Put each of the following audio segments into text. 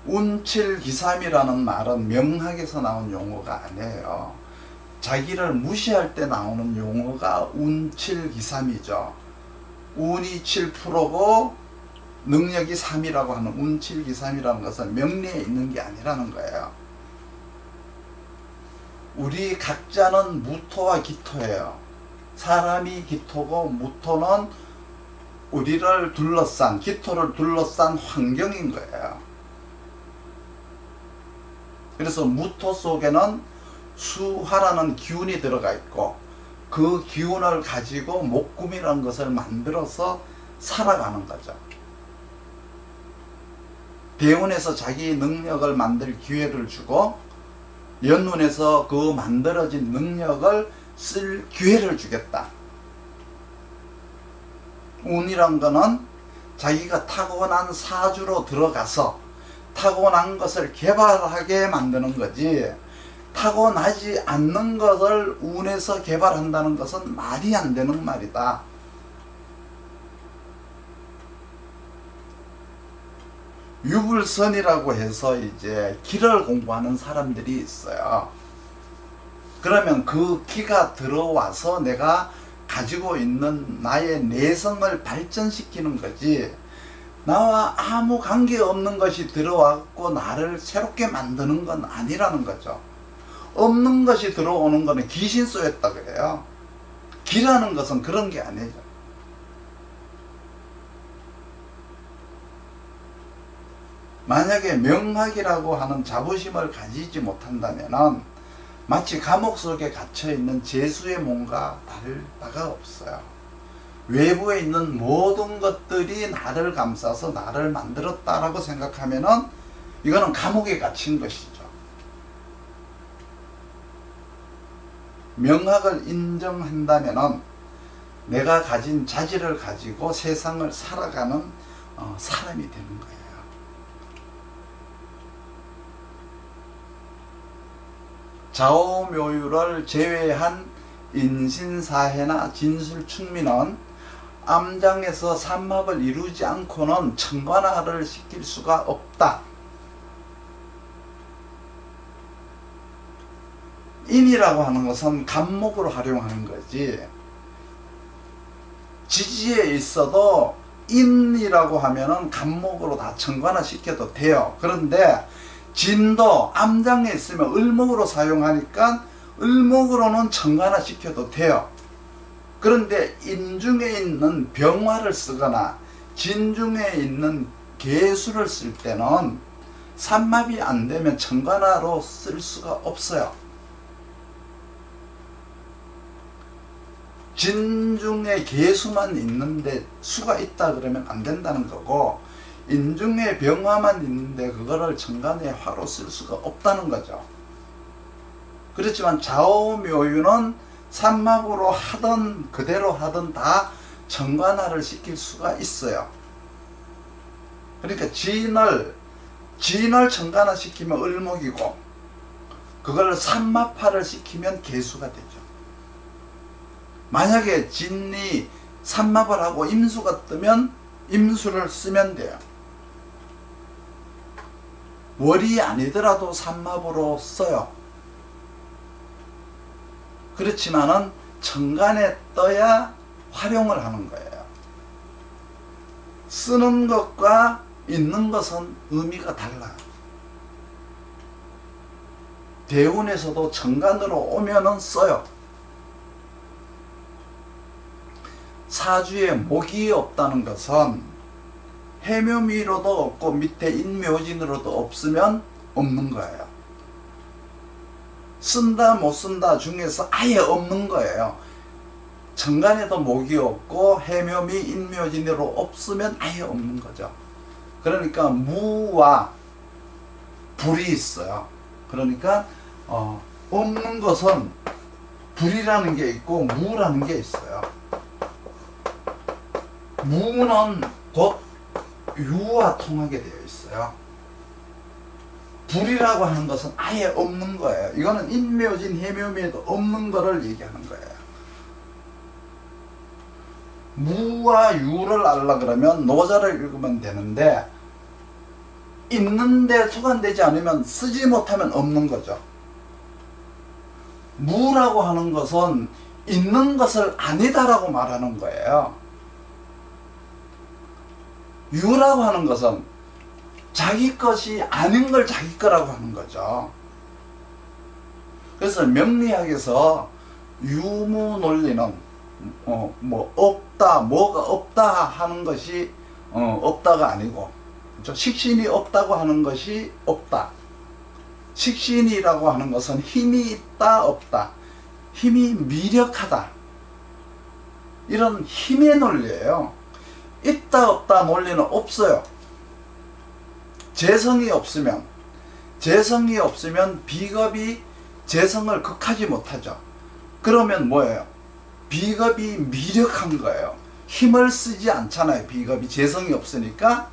운칠기삼이라는 말은 명학에서 나온 용어가 아니에요. 자기를 무시할 때 나오는 용어가 운칠기삼이죠. 운이 7%고 능력이 3이라고 하는 운칠기삼이라는 것은 명리에 있는 게 아니라는 거예요. 우리 각자는 무토와 기토예요. 사람이 기토고 무토는 우리를 둘러싼, 기토를 둘러싼 환경인 거예요. 그래서 무토 속에는 수화라는 기운이 들어가 있고 그 기운을 가지고 목금이라는 것을 만들어서 살아가는 거죠. 대운에서 자기 능력을 만들 기회를 주고 연운에서 그 만들어진 능력을 쓸 기회를 주겠다. 운이란 거는 자기가 타고난 사주로 들어가서 타고난 것을 개발하게 만드는 거지, 타고나지 않는 것을 운에서 개발한다는 것은 말이 안 되는 말이다. 유불선이라고 해서 이제 기를 공부하는 사람들이 있어요. 그러면 그 기가 들어와서 내가 가지고 있는 나의 내성을 발전시키는 거지, 나와 아무 관계없는 것이 들어왔고 나를 새롭게 만드는 건 아니라는 거죠. 없는 것이 들어오는 거는 귀신 쏘였다 그래요. 기라는 것은 그런 게 아니죠. 만약에 명학이라고 하는 자부심을 가지지 못한다면 마치 감옥 속에 갇혀있는 죄수의 몸과 다를 바가 없어요. 외부에 있는 모든 것들이 나를 감싸서 나를 만들었다라고 생각하면 이거는 감옥에 갇힌 것이죠. 명학을 인정한다면 내가 가진 자질을 가지고 세상을 살아가는 사람이 되는 거예요. 좌우묘유를 제외한 인신사해나 진술충민은 암장에서 삼합을 이루지 않고는 천관화를 시킬 수가 없다. 인이라고 하는 것은 간목으로 활용하는 거지, 지지에 있어도 인이라고 하면은 간목으로 다 천관화 시켜도 돼요. 그런데 진도 암장에 있으면 을목으로 사용하니까 을목으로는 천관화 시켜도 돼요. 그런데 인중에 있는 병화를 쓰거나 진중에 있는 개수를 쓸 때는 삼합이 안 되면 천관화로 쓸 수가 없어요. 진중에 개수만 있는데 수가 있다 그러면 안 된다는 거고, 인중에 병화만 있는데 그거를 천간에 화로 쓸 수가 없다는 거죠. 그렇지만 좌우묘유는 삼합으로 하든 그대로 하든 다 천관화를 시킬 수가 있어요. 그러니까 진을 천관화 시키면 을목이고 그걸 삼합화를 시키면 개수가 되죠. 만약에 진이 삼합을 하고 임수가 뜨면 임수를 쓰면 돼요. 월이 아니더라도 삼합으로 써요. 그렇지만은 천간에 떠야 활용을 하는 거예요. 쓰는 것과 있는 것은 의미가 달라요. 대운에서도 천간으로 오면은 써요. 사주에 목이 없다는 것은 해묘미로도 없고 밑에 인묘진으로도 없으면 없는 거예요. 쓴다 못 쓴다 중에서 아예 없는 거예요. 천간에도 목이 없고 해묘미 인묘진으로 없으면 아예 없는 거죠. 그러니까 무와 불이 있어요. 그러니까 없는 것은 불이라는 게 있고 무라는 게 있어요. 무는 곧 유와 통하게 되어 있어요. 불이라고 하는 것은 아예 없는 거예요. 이거는 인묘진 해묘미에도 없는 거를 얘기하는 거예요. 무와 유를 알라 그러면 노자를 읽으면 되는데 있는데 소관되지 않으면 쓰지 못하면 없는 거죠. 무라고 하는 것은 있는 것을 아니다라고 말하는 거예요. 유라고 하는 것은 자기 것이 아닌 걸 자기 거라고 하는 거죠. 그래서 명리학에서 유무 논리는 뭐 없다, 뭐가 없다 하는 것이 없다가 아니고, 그렇죠? 식신이 없다고 하는 것이 없다. 식신이라고 하는 것은 힘이 있다, 없다. 힘이 미력하다. 이런 힘의 논리예요. 있다, 없다 논리는 없어요. 재성이 없으면 비겁이 재성을 극하지 못하죠. 그러면 뭐예요? 비겁이 미력한 거예요. 힘을 쓰지 않잖아요. 비겁이 재성이 없으니까.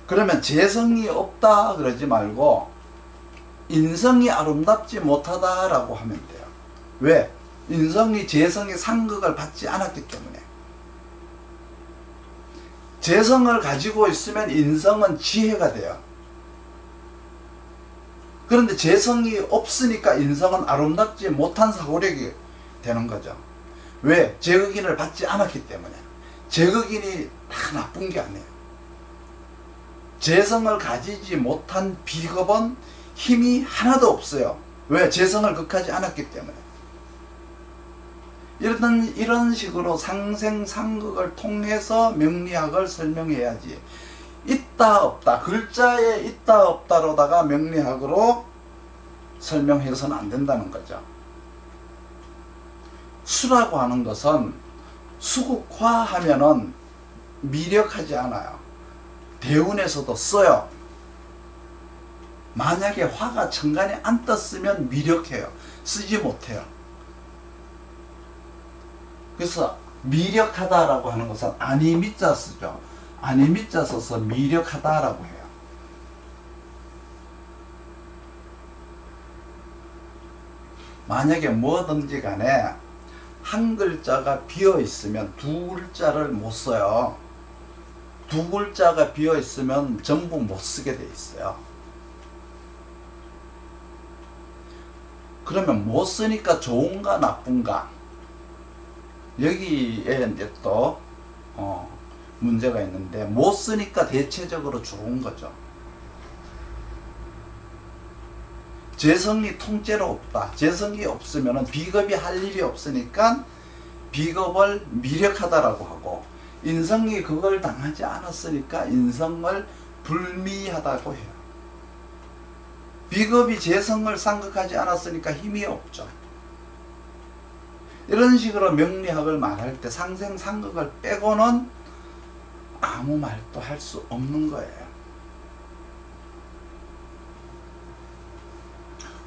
그러면 재성이 없다 그러지 말고 인성이 아름답지 못하다라고 하면 돼요. 왜? 인성이 재성의 상극을 받지 않았기 때문에. 재성을 가지고 있으면 인성은 지혜가 돼요. 그런데 재성이 없으니까 인성은 아름답지 못한 사고력이 되는 거죠. 왜? 제극인을 받지 않았기 때문에. 제극인이 다 나쁜 게 아니에요. 재성을 가지지 못한 비겁은 힘이 하나도 없어요. 왜? 재성을 극하지 않았기 때문에. 이런 식으로 상생상극을 통해서 명리학을 설명해야지. 있다 없다, 글자에 있다 없다로다가 명리학으로 설명해서는 안 된다는 거죠. 수라고 하는 것은 수국화하면은 미력하지 않아요. 대운에서도 써요. 만약에 화가 천간에 안 떴으면 미력해요. 쓰지 못해요. 그래서 미력하다라고 하는 것은 아니미자 쓰죠. 아니미자 써서 미력하다라고 해요. 만약에 뭐든지 간에 한 글자가 비어 있으면 두 글자를 못 써요. 두 글자가 비어 있으면 전부 못 쓰게 돼 있어요. 그러면 못 쓰니까 좋은가 나쁜가? 여기에 이제 또 문제가 있는데, 못 쓰니까 대체적으로 좋은 거죠. 재성이 통째로 없다. 재성이 없으면 비겁이 할 일이 없으니까 비겁을 미력하다라고 하고, 인성이 그걸 당하지 않았으니까 인성을 불미하다고 해요. 비겁이 재성을 상극하지 않았으니까 힘이 없죠. 이런 식으로 명리학을 말할 때 상생상극을 빼고는 아무 말도 할 수 없는 거예요.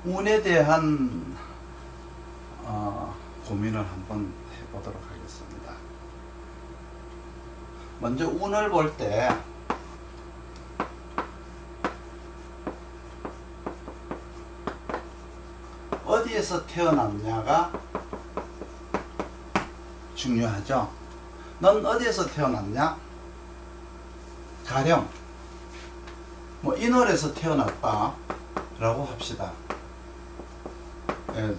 운에 대한 고민을 한번 해보도록 하겠습니다. 먼저 운을 볼 때 어디에서 태어났냐가 중요하죠. 넌 어디에서 태어났냐? 가령 뭐 인월에서 태어났다 라고 합시다.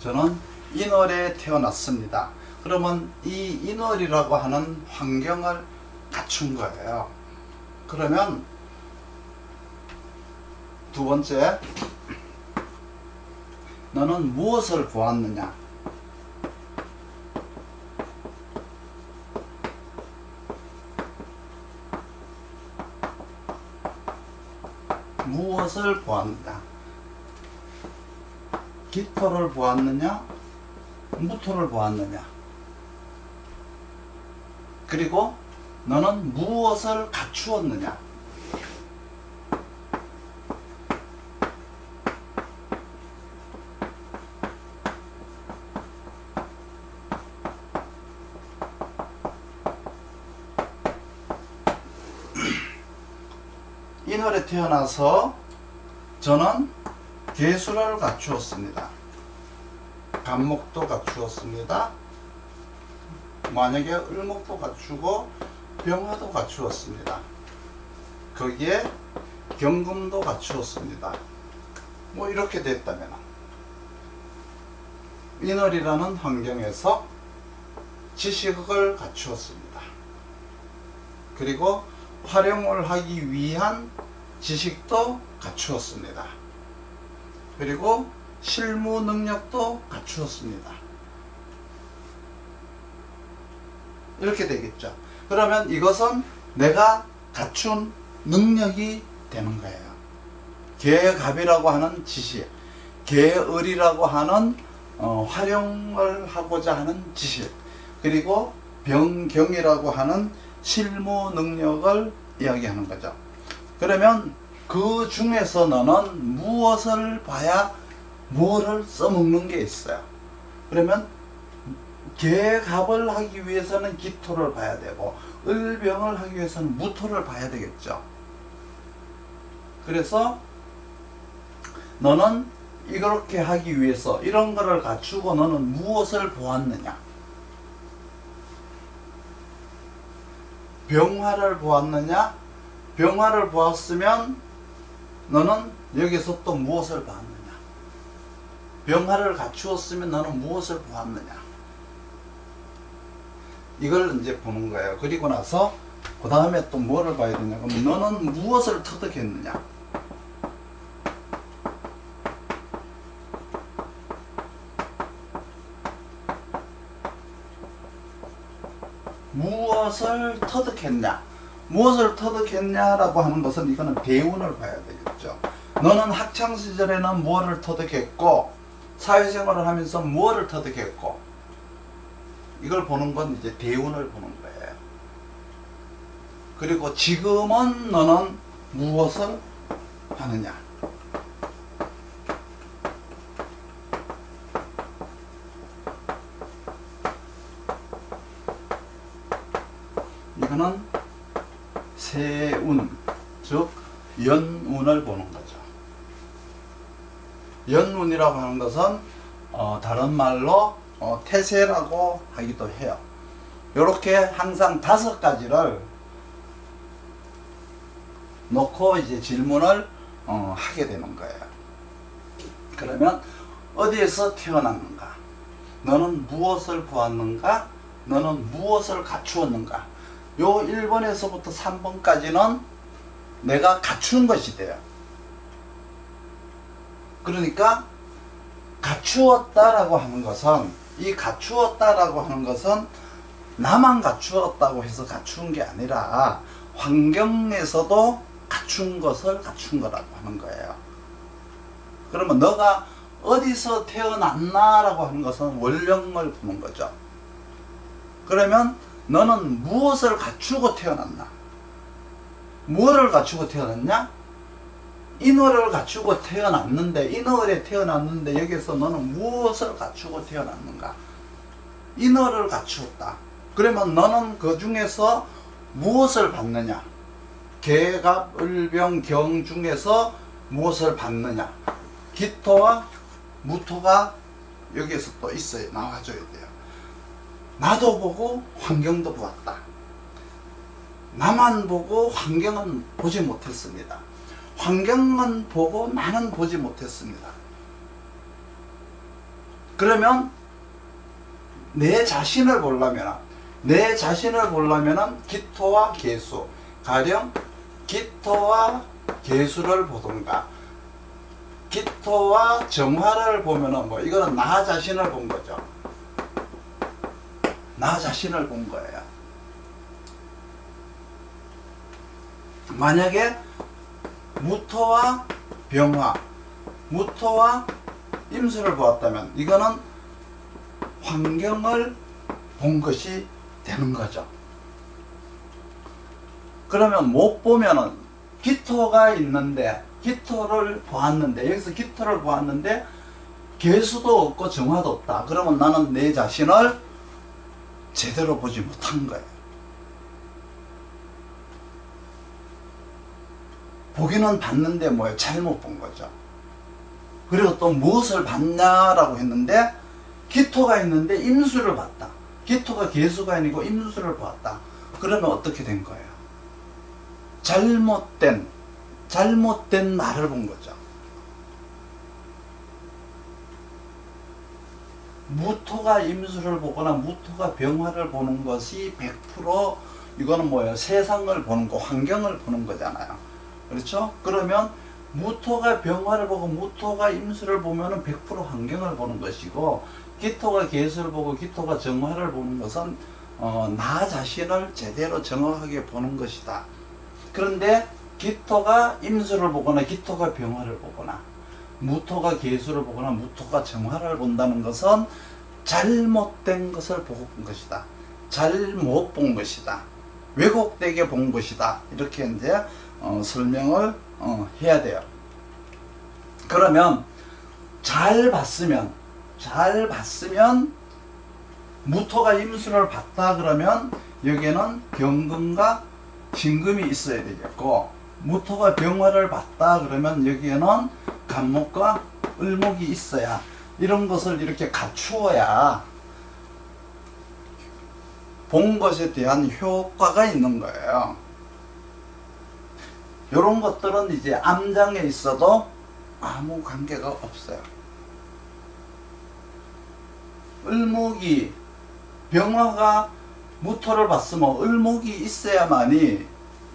저는 인월에 태어났습니다. 그러면 이 인월이라고 하는 환경을 갖춘 거예요. 그러면 두 번째, 너는 무엇을 보았느냐? 무엇을 보았느냐? 기토를 보았느냐? 무토를 보았느냐? 그리고 너는 무엇을 갖추었느냐? 인월에 태어나서 저는 계수를 갖추었습니다. 간목도 갖추었습니다. 만약에 을목도 갖추고 병화도 갖추었습니다. 거기에 경금도 갖추었습니다. 뭐 이렇게 됐다면 인월이라는 환경에서 지식을 갖추었습니다. 그리고 활용을 하기 위한 지식도 갖추었습니다. 그리고 실무 능력도 갖추었습니다. 이렇게 되겠죠. 그러면 이것은 내가 갖춘 능력이 되는 거예요. 계갑이라고 하는 지식, 계을이라고 하는 활용을 하고자 하는 지식, 그리고 병경이라고 하는 실무 능력을 이야기하는 거죠. 그러면 그 중에서 너는 무엇을 봐야 뭐를 써먹는 게 있어요. 그러면 계갑을 하기 위해서는 기토를 봐야 되고 을병을 하기 위해서는 무토를 봐야 되겠죠. 그래서 너는 이렇게 하기 위해서 이런 거를 갖추고 너는 무엇을 보았느냐? 병화를 보았느냐? 병화를 보았으면 너는 여기서 또 무엇을 봤느냐? 병화를 갖추었으면 너는 무엇을 보았느냐? 이걸 이제 보는 거예요. 그리고 나서 그 다음에 또 뭐를 봐야 되냐? 그럼 너는 무엇을 터득했느냐? 무엇을 터득했냐? 무엇을 터득했냐라고 하는 것은 이거는 대운을 봐야 되겠죠. 너는 학창시절에는 무엇을 터득했고 사회생활을 하면서 무엇을 터득했고 이걸 보는 건 이제 대운을 보는 거예요. 그리고 지금은 너는 무엇을 하느냐? 이거는 세운, 즉 연운을 보는 거죠. 연운이라고 하는 것은 다른 말로 태세라고 하기도 해요. 이렇게 항상 5가지를 놓고 이제 질문을 하게 되는 거예요. 그러면 어디에서 태어났는가? 너는 무엇을 보았는가? 너는 무엇을 갖추었는가? 요 1번에서부터 3번까지는 내가 갖춘 것이 돼요. 그러니까 갖추었다라고 하는 것은, 이 갖추었다라고 하는 것은 나만 갖추었다고 해서 갖춘 게 아니라 환경에서도 갖춘 것을 갖춘 거라고 하는 거예요. 그러면 너가 어디서 태어났나라고 하는 것은 원령을 보는 거죠. 그러면 너는 무엇을 갖추고 태어났나? 무엇을 갖추고 태어났냐? 인월을 갖추고 태어났는데, 인월에 태어났는데 여기서 너는 무엇을 갖추고 태어났는가? 인월을 갖추었다. 그러면 너는 그 중에서 무엇을 받느냐? 계갑, 을병, 경 중에서 무엇을 받느냐? 기토와 무토가 여기에서 또 있어요. 나와줘야 돼요. 나도 보고 환경도 보았다. 나만 보고 환경은 보지 못했습니다. 환경만 보고 나는 보지 못했습니다. 그러면 내 자신을 보려면 기토와 계수, 가령 기토와 계수를 보던가 기토와 정화를 보면은 뭐 이거는 나 자신을 본 거죠. 나 자신을 본 거예요. 만약에 무토와 병화, 무토와 임수를 보았다면 이거는 환경을 본 것이 되는 거죠. 그러면 못 보면은 기토가 있는데, 기토를 보았는데, 여기서 기토를 보았는데 계수도 없고 정화도 없다. 그러면 나는 내 자신을 제대로 보지 못한 거예요. 보기는 봤는데 뭐예요? 잘못 본 거죠. 그리고 또 무엇을 봤냐라고 했는데 기토가 있는데 임수를 봤다. 기토가 개수가 아니고 임수를 보았다. 그러면 어떻게 된 거예요? 잘못된 말을 본 거죠. 무토가 임수를 보거나 무토가 병화를 보는 것이 100% 이거는 뭐예요? 세상을 보는 거, 환경을 보는 거잖아요. 그렇죠? 그러면 무토가 병화를 보고 무토가 임수를 보면은 100% 환경을 보는 것이고, 기토가 개수를 보고 기토가 정화를 보는 것은 나 자신을 제대로 정확하게 보는 것이다. 그런데 기토가 임수를 보거나 기토가 병화를 보거나 무토가 개수를 보거나 무토가 정화를 본다는 것은 잘못된 것을 보고 본 것이다. 잘못 본 것이다. 왜곡되게 본 것이다. 이렇게 이제 설명을 해야 돼요. 그러면 잘 봤으면 무토가 임수를 봤다 그러면 여기에는 경금과 신금이 있어야 되겠고, 무토가 병화를 봤다 그러면 여기에는 간목과 을목이 있어야, 이런 것을 이렇게 갖추어야 본 것에 대한 효과가 있는 거예요. 이런 것들은 이제 암장에 있어도 아무 관계가 없어요. 을목이 병화가 무토를 봤으면 을목이 있어야만이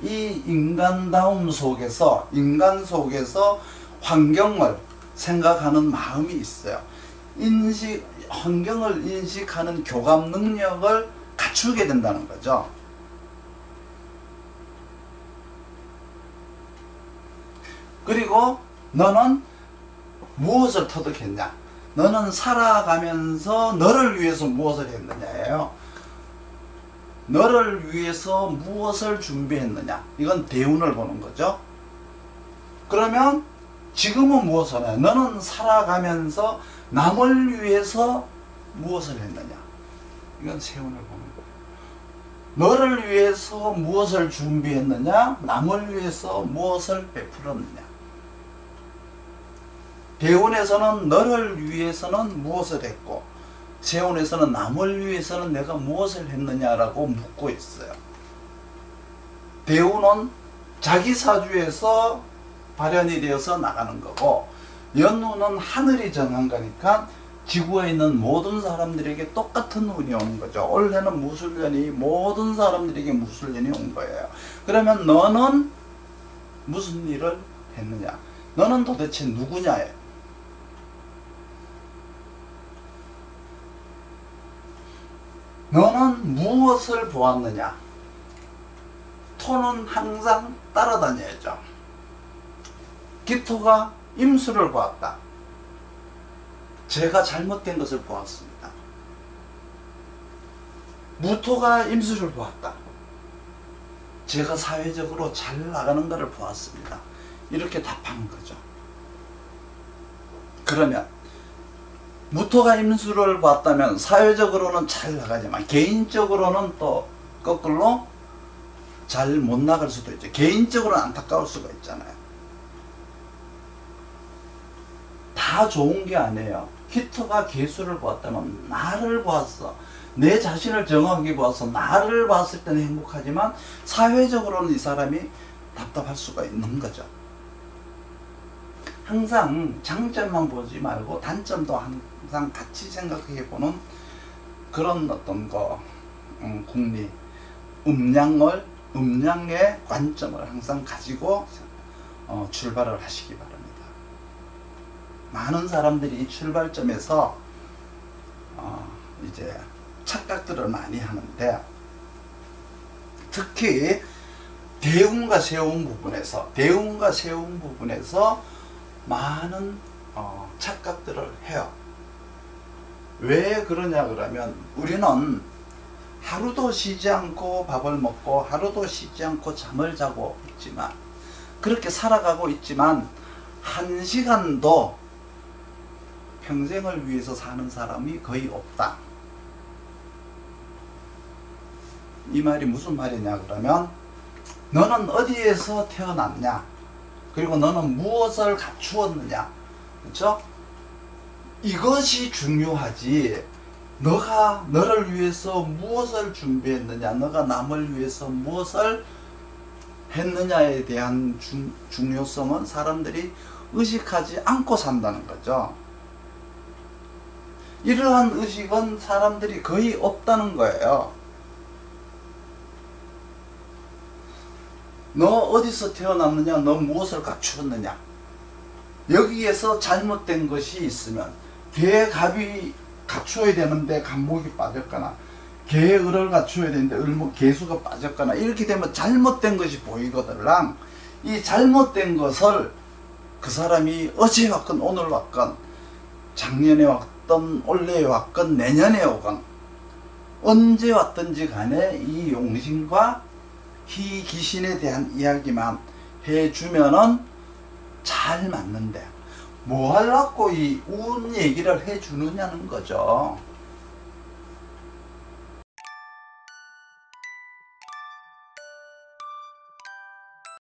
이 인간다움 속에서, 인간 속에서 환경을 생각하는 마음이 있어요. 환경을 인식하는 교감 능력을 갖추게 된다는 거죠. 그리고 너는 무엇을 터득했냐? 너는 살아가면서 너를 위해서 무엇을 했느냐예요. 너를 위해서 무엇을 준비했느냐? 이건 대운을 보는 거죠. 그러면 지금은 무엇을 해? 너는 살아가면서 남을 위해서 무엇을 했느냐? 이건 세운을 보는 거예요. 너를 위해서 무엇을 준비했느냐? 남을 위해서 무엇을 베풀었느냐? 대운에서는 너를 위해서는 무엇을 했고, 세운에서는 남을 위해서는 내가 무엇을 했느냐라고 묻고 있어요. 대운은 자기 사주에서 발현이 되어서 나가는 거고, 연운은 하늘이 정한 거니까 지구에 있는 모든 사람들에게 똑같은 운이 오는 거죠. 올해는 무술년이 모든 사람들에게 무술년이 온 거예요. 그러면 너는 무슨 일을 했느냐? 너는 도대체 누구냐예요. 너는 무엇을 보았느냐? 토는 항상 따라다녀야죠. 기토가 임수를 보았다. 제가 잘못된 것을 보았습니다. 무토가 임수를 보았다. 제가 사회적으로 잘 나가는 것을 보았습니다. 이렇게 답하는 거죠. 그러면 무토가 임수를 봤다면 사회적으로는 잘 나가지만 개인적으로는 또 거꾸로 잘 못 나갈 수도 있죠. 개인적으로는 안타까울 수가 있잖아요. 다 좋은 게 아니에요. 기토가 개수를 보았다면 나를 보았어. 내 자신을 정확하게 보아서 나를 봤을 때는 행복하지만 사회적으로는 이 사람이 답답할 수가 있는 거죠. 항상 장점만 보지 말고 단점도 항상 같이 생각해 보는 그런 어떤 국리, 음양의 관점을 항상 가지고 출발을 하시기 바랍니다. 많은 사람들이 이 출발점에서 이제 착각들을 많이 하는데, 특히 대운과 세운 부분에서 많은 착각들을 해요. 왜 그러냐 그러면, 우리는 하루도 쉬지 않고 밥을 먹고 하루도 쉬지 않고 잠을 자고 있지만, 그렇게 살아가고 있지만 한 시간도 평생을 위해서 사는 사람이 거의 없다. 이 말이 무슨 말이냐 그러면, 너는 어디에서 태어났냐, 그리고 너는 무엇을 갖추었느냐, 그렇죠? 이것이 중요하지 너가 너를 위해서 무엇을 준비했느냐, 너가 남을 위해서 무엇을 했느냐에 대한 중요성은 사람들이 의식하지 않고 산다는 거죠. 이러한 의식은 사람들이 거의 없다는 거예요. 너 어디서 태어났느냐, 너 무엇을 갖추었느냐, 여기에서 잘못된 것이 있으면 개의 갑이 갖추어야 되는데 갑목이 빠졌거나, 개의 을을 갖추어야 되는데 개수가 빠졌거나, 이렇게 되면 잘못된 것이 보이거들랑, 이 잘못된 것을 그 사람이 어제 왔건 오늘 왔건 작년에 왔건 올해에 왔건 내년에 오건 언제 왔든지 간에 이 용신과 희 귀신에 대한 이야기만 해주면은 잘 맞는데 뭐 하려고 이 운 얘기를 해주느냐는 거죠.